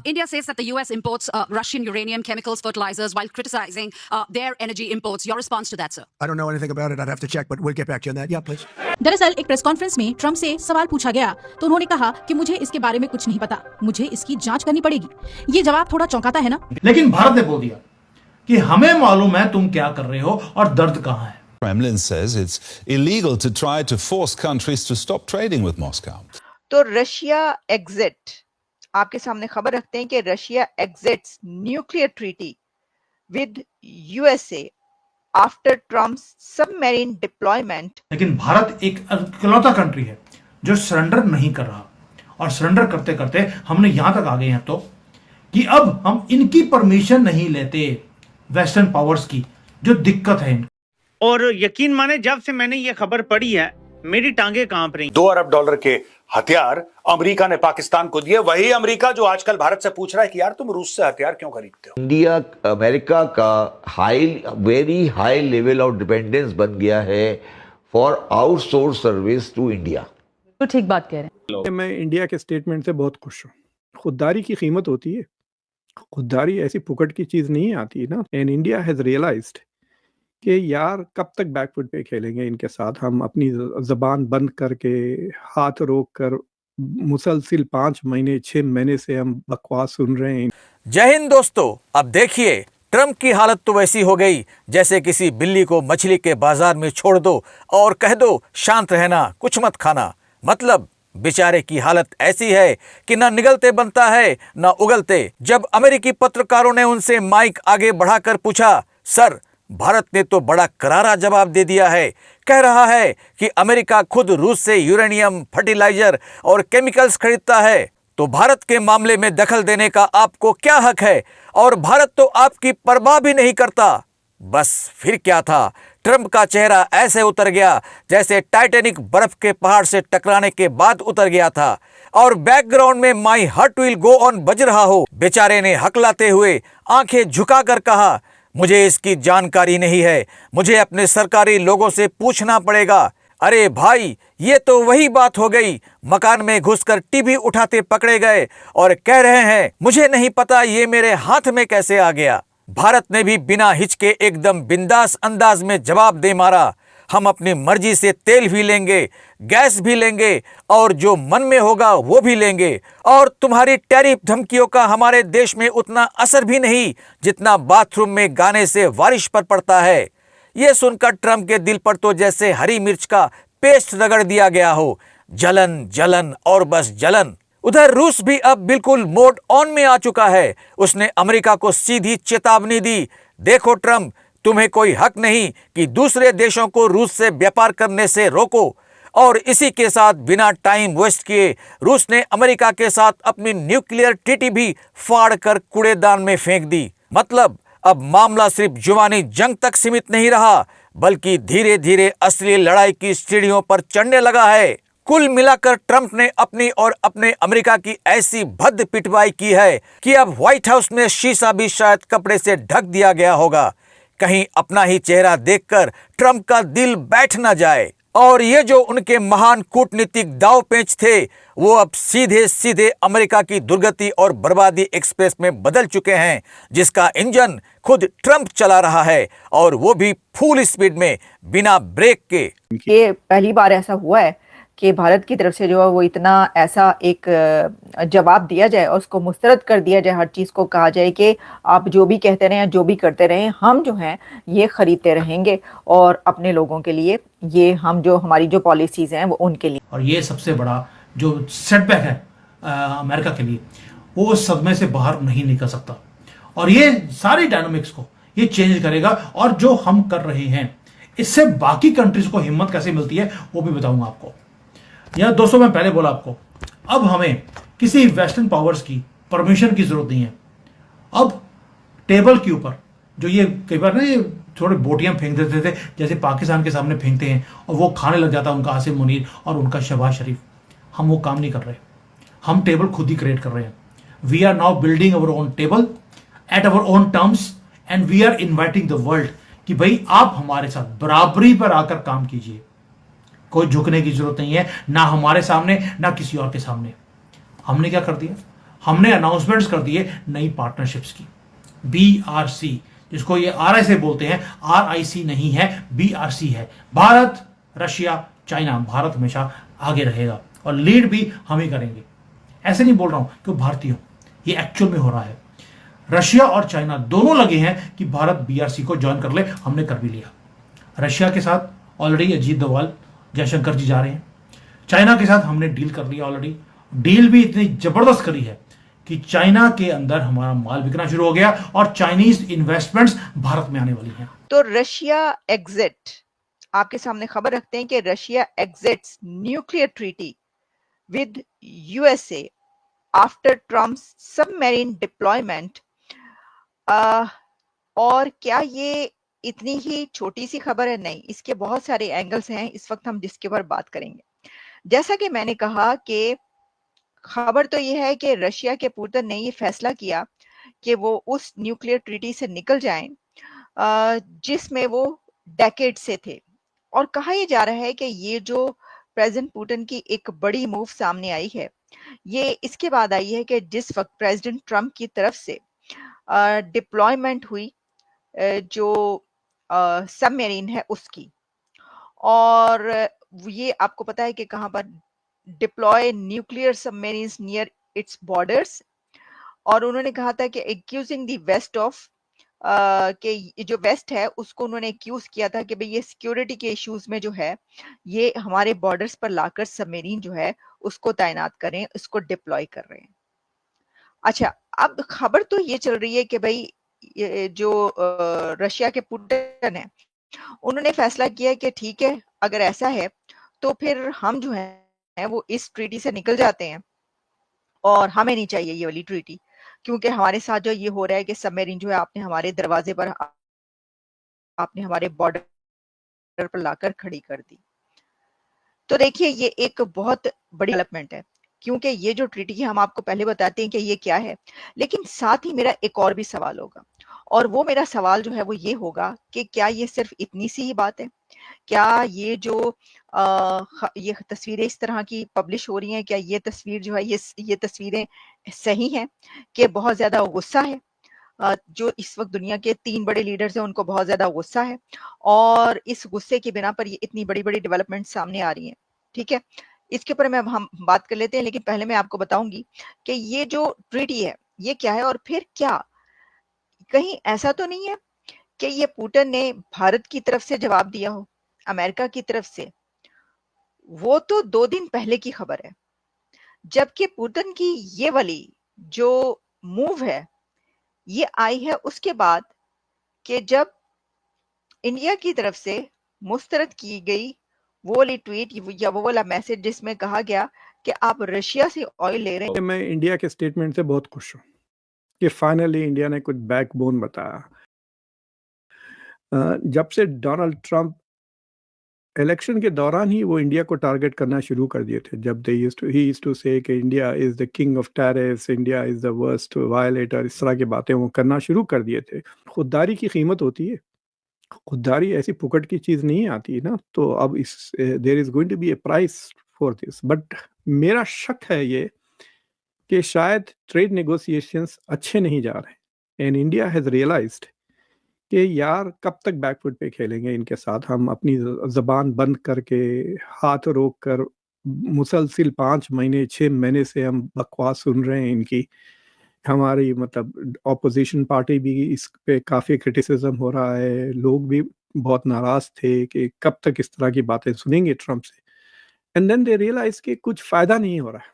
India says that the US imports Russian uranium, chemicals, fertilizers while criticizing their energy imports. Your response to that, sir? I don't know anything about it. I'd have to check, but we'll get back to you on that. Yeah, please. दरअसल एक press conference में Trump से सवाल पूछा गया तो उन्होंने कहा कि मुझे इसके बारे में कुछ नहीं पता, मुझे इसकी जांच करनी पड़ेगी। ये जवाब थोड़ा चौंकाता है ना? लेकिन भारत ने बोल दिया कि हमें मालूम है तुम क्या कर रहे हो और दर्द कहां है। Kremlin says it's illegal to try to force countries to stop trading with Moscow. तो रशिया एग्जिट, आपके सामने खबर रखते हैं कि Russia exits nuclear treaty with USA after Trump's submarine deployment. लेकिन भारत एक इकलौता कंट्री है जो सरेंडर नहीं कर रहा, और सरेंडर करते करते हमने यहां तक आ गए हैं तो कि अब हम इनकी परमिशन नहीं लेते, वेस्टर्न पावर्स की, जो दिक्कत है। और यकीन माने जब से मैंने ये खबर पढ़ी है मेरी टांगे कांप रही। $2 अरब के हथियार अमेरिका ने पाकिस्तान को दिए, वही अमेरिका जो आजकल भारत से पूछ रहा है कि यार तुम रूस से हथियार क्यों खरीदते हो। इंडिया अमेरिका का very high level of dependence बन गया है for outsource service to India. तो ठीक बात कह रहे हैं। मैं इंडिया के स्टेटमेंट से बहुत खुश हूँ। खुददारी की कीमत होती है, खुददारी ऐसी फुकट की चीज नहीं आती ना। एंड इंडिया हैज रियलाइज्ड कि यार कब तक बैकफुट पे खेलेंगे इनके साथ। हम अपनी जबान बंद करके, हाथ रोक कर, मुसलसिल 5 महीने 6 महीने से हम बकवास सुन रहे हैं। जय हिंद दोस्तों, अब देखिए ट्रम्प की हालत तो वैसी हो गई जैसे किसी बिल्ली को मछली के बाजार में छोड़ दो और कह दो शांत रहना, कुछ मत खाना। मतलब बेचारे की हालत ऐसी है कि ना निगलते बनता है ना उगलते। जब अमेरिकी पत्रकारों ने उनसे माइक आगे बढ़ाकर पूछा, सर भारत ने तो बड़ा करारा जवाब दे दिया है, कह रहा है कि अमेरिका खुद रूस से यूरेनियम, फर्टिलाइजर और केमिकल्स खरीदता है, तो भारत के मामले में दखल देने का आपको क्या हक है? और भारत तो आपकी परवाह भी नहीं करता। बस फिर क्या था, ट्रम्प का चेहरा ऐसे उतर गया जैसे टाइटैनिक बर्फ के पहाड़ से टकराने के बाद उतर गया था और बैकग्राउंड में my heart will go on बज रहा हो। बेचारे ने हकलाते हुए आंखें झुकाकर कहा, मुझे इसकी जानकारी नहीं है, मुझे अपने सरकारी लोगों से पूछना पड़ेगा। अरे भाई, ये तो वही बात हो गई, मकान में घुसकर टीवी उठाते पकड़े गए और कह रहे हैं मुझे नहीं पता ये मेरे हाथ में कैसे आ गया। भारत ने भी बिना हिचके एकदम बिंदास अंदाज में जवाब दे मारा, हम अपनी मर्जी से तेल भी लेंगे, गैस भी लेंगे और जो मन में होगा वो भी लेंगे, और तुम्हारी टैरिफ धमकियों का हमारे देश में उतना असर भी नहीं जितना बाथरूम में गाने से बारिश पर पड़ता है। ये सुनकर ट्रम्प के दिल पर तो जैसे हरी मिर्च का पेस्ट रगड़ दिया गया हो, जलन जलन और बस जलन। उधर रूस भी अब बिल्कुल मोड ऑन में आ चुका है। उसने अमेरिका को सीधी चेतावनी दी, देखो ट्रम्प, तुम्हें कोई हक नहीं कि दूसरे देशों को रूस से व्यापार करने से रोको। और इसी के साथ बिना टाइम वेस्ट किए रूस ने अमेरिका के साथ अपनी न्यूक्लियर ट्रीटी भी फाड़ कर कूड़ेदान में फेंक दी। मतलब अब मामला सिर्फ जुबानी जंग तक सीमित नहीं रहा, बल्कि धीरे धीरे असली लड़ाई की सीढ़ियों पर चढ़ने लगा है। कुल मिलाकर ट्रम्प ने अपनी और अपने अमेरिका की ऐसी भद्द पिटवाई की है कि अब व्हाइट हाउस में शीशा भी शायद कपड़े से ढक दिया गया होगा, कहीं अपना ही चेहरा देखकर ट्रम्प का दिल बैठ न जाए। और ये जो उनके महान कूटनीतिक दाव पेंच थे वो अब सीधे सीधे अमेरिका की दुर्गति और बर्बादी एक्सप्रेस में बदल चुके हैं, जिसका इंजन खुद ट्रम्प चला रहा है और वो भी फुल स्पीड में, बिना ब्रेक के। ये पहली बार ऐसा हुआ है कि भारत की तरफ से जो है वो इतना ऐसा एक जवाब दिया जाए और उसको मुस्तरद कर दिया जाए, हर चीज़ को कहा जाए कि आप जो भी कहते रहें, जो भी करते रहें, हम जो हैं ये ख़रीदते रहेंगे और अपने लोगों के लिए, ये हम जो हमारी जो पॉलिसीज़ हैं वो उनके लिए। और ये सबसे बड़ा जो सेटबैक है अमेरिका के लिए, वो उस सदमे से बाहर नहीं निकल सकता और ये सारी डायनामिक्स को ये चेंज करेगा। और जो हम कर रहे हैं इससे बाकी कंट्रीज को हिम्मत कैसे मिलती है वो भी बताऊंगा आपको। यह दोस्तों मैं पहले बोला आपको, अब हमें किसी वेस्टर्न पावर्स की परमिशन की जरूरत नहीं है। अब टेबल के ऊपर जो ये कई बार ना ये थोड़े बोटियां फेंक देते थे जैसे पाकिस्तान के सामने फेंकते हैं और वो खाने लग जाता उनका आसिम मुनीर और उनका शहबाज शरीफ, हम वो काम नहीं कर रहे। हम टेबल खुद ही क्रिएट कर रहे हैं। We are now building our own table at our own terms and we are inviting the world कि भाई आप हमारे साथ बराबरी पर आकर काम कीजिए। कोई झुकने की जरूरत नहीं है, ना हमारे सामने ना किसी और के सामने। हमने क्या कर दिया, हमने अनाउंसमेंट्स कर दिए नई पार्टनरशिप्स की, BRC, जिसको ये RI से बोलते हैं, RIC नहीं है, BRC है। भारत, रशिया, चाइना, भारत हमेशा आगे रहेगा और लीड भी हम ही करेंगे। ऐसे नहीं बोल रहा हूं कि भारतीय हूं, ये एक्चुअल में हो रहा है। रशिया और चाइना दोनों लगे हैं कि भारत BRC को ज्वाइन कर ले, हमने कर भी लिया। रशिया के साथ ऑलरेडी अजीत डोभाल, जयशंकर जी जा रहे हैं। चाइना के साथ हमने डील कर लिया ऑलरेडी। डील भी इतनी जबरदस्त करी है कि चाइना के अंदर हमारा माल बिकना शुरू हो गया और चाइनीज इन्वेस्टमेंट्स भारत में आने वाली हैं। तो रशिया एग्जिट, आपके सामने खबर रखते हैं कि Russia exits nuclear treaty with USA after Trump's submarine deployment. और क्या ये इतनी ही छोटी सी खबर है? नहीं, इसके बहुत सारे एंगल्स हैं इस वक्त हम जिसके ऊपर बात करेंगे। जैसा कि मैंने कहा कि खबर तो ये है कि रशिया के पुतिन ने ये फैसला किया कि वो उस न्यूक्लियर ट्रीटी से निकल जाएं जिसमें वो डेकेड से थे। और कहा यह जा रहा है कि ये जो प्रेसिडेंट पुतिन की एक बड़ी मूव सामने आई है, ये इसके बाद आई है कि जिस वक्त प्रेसिडेंट ट्रम्प की तरफ से डिप्लॉयमेंट हुई जो सबमरीन है उसकी, और ये आपको पता है कि कहां पर deploy nuclear submarines near it's borders. और उन्होंने कहा था कि एक्यूजिंग द वेस्ट ऑफ कि जो वेस्ट है उसको उन्होंने एक्यूज किया था कि भाई ये सिक्योरिटी के इश्यूज में जो है ये हमारे बॉर्डर्स पर लाकर सबमरीन जो है उसको तैनात करें, उसको डिप्लॉय कर रहे हैं। अच्छा, अब खबर तो ये चल रही है कि भाई जो रशिया के पुतिन है उन्होंने फैसला किया कि ठीक है, अगर ऐसा है तो फिर हम जो है वो इस ट्रीटी से निकल जाते हैं और हमें नहीं चाहिए ये वाली ट्रीटी, क्योंकि हमारे साथ जो ये हो रहा है कि सबमरीन जो है आपने हमारे दरवाजे पर, आपने हमारे बॉर्डर पर लाकर खड़ी कर दी। तो देखिए ये एक बहुत बड़ी डेवलपमेंट है, क्योंकि ये जो ट्रीटी है हम आपको पहले बताते हैं कि ये क्या है, लेकिन साथ ही मेरा एक और भी सवाल होगा, और वो मेरा सवाल जो है वो ये होगा कि क्या ये सिर्फ इतनी सी ही बात है? क्या ये जो ये तस्वीरें इस तरह की पब्लिश हो रही हैं, क्या ये तस्वीर जो है ये तस्वीरें सही हैं कि बहुत ज़्यादा गुस्सा है? जो इस वक्त दुनिया के 3 बड़े लीडर्स हैं उनको बहुत ज़्यादा गुस्सा है और इस गुस्से की बिना पर ये इतनी बड़ी-बड़ी डेवलपमेंट सामने आ रही हैं। ठीक है, इसके ऊपर हम बात कर लेते हैं, लेकिन पहले मैं आपको बताऊंगी कि ये जो ट्रीटी है ये क्या है और फिर क्या कहीं ऐसा तो नहीं है कि ये पुतिन ने भारत की तरफ से जवाब दिया हो, अमेरिका की तरफ से? वो तो 2 दिन पहले की खबर है, जबकि पुतिन की ये वाली जो मूव है ये आई है उसके बाद कि जब इंडिया की तरफ से मुस्तरद की गई वो वाली ट्वीट या वो वाला मैसेज जिसमें कहा गया कि आप रशिया से ऑयल ले रहे हैं। मैं इंडिया के स्टेटमेंट से बहुत खुश हूँ कि फाइनली इंडिया ने कुछ बैकबोन बताया। जब से डोनाल्ड ट्रंप इलेक्शन के दौरान ही वो इंडिया को टारगेट करना शुरू कर दिए थे, जब ही यूज्ड टू से कि India is the king of tariffs, India is the worst violator, इस तरह की बातें वो करना शुरू कर दिए थे। खुददारी की कीमत होती है, खुददारी ऐसी फुकट की चीज़ नहीं आती ना, तो अब इस there is going to be a price for this. But मेरा शक है ये कि शायद ट्रेड नेगोशिएशंस अच्छे नहीं जा रहे एंड इंडिया हैज़ रियलाइज्ड कि यार कब तक बैकफुट पे खेलेंगे इनके साथ, हम अपनी ज़बान बंद करके हाथ रोक कर मुसलसिल 5 महीने 6 महीने से हम बकवास सुन रहे हैं इनकी। हमारी मतलब ऑपोजिशन पार्टी भी इस पे काफ़ी क्रिटिसिज्म हो रहा है, लोग भी बहुत नाराज़ थे कि कब तक इस तरह की बातें सुनेंगे ट्रंप से। एंड देन दे रियलाइज कि कुछ फ़ायदा नहीं हो रहा है,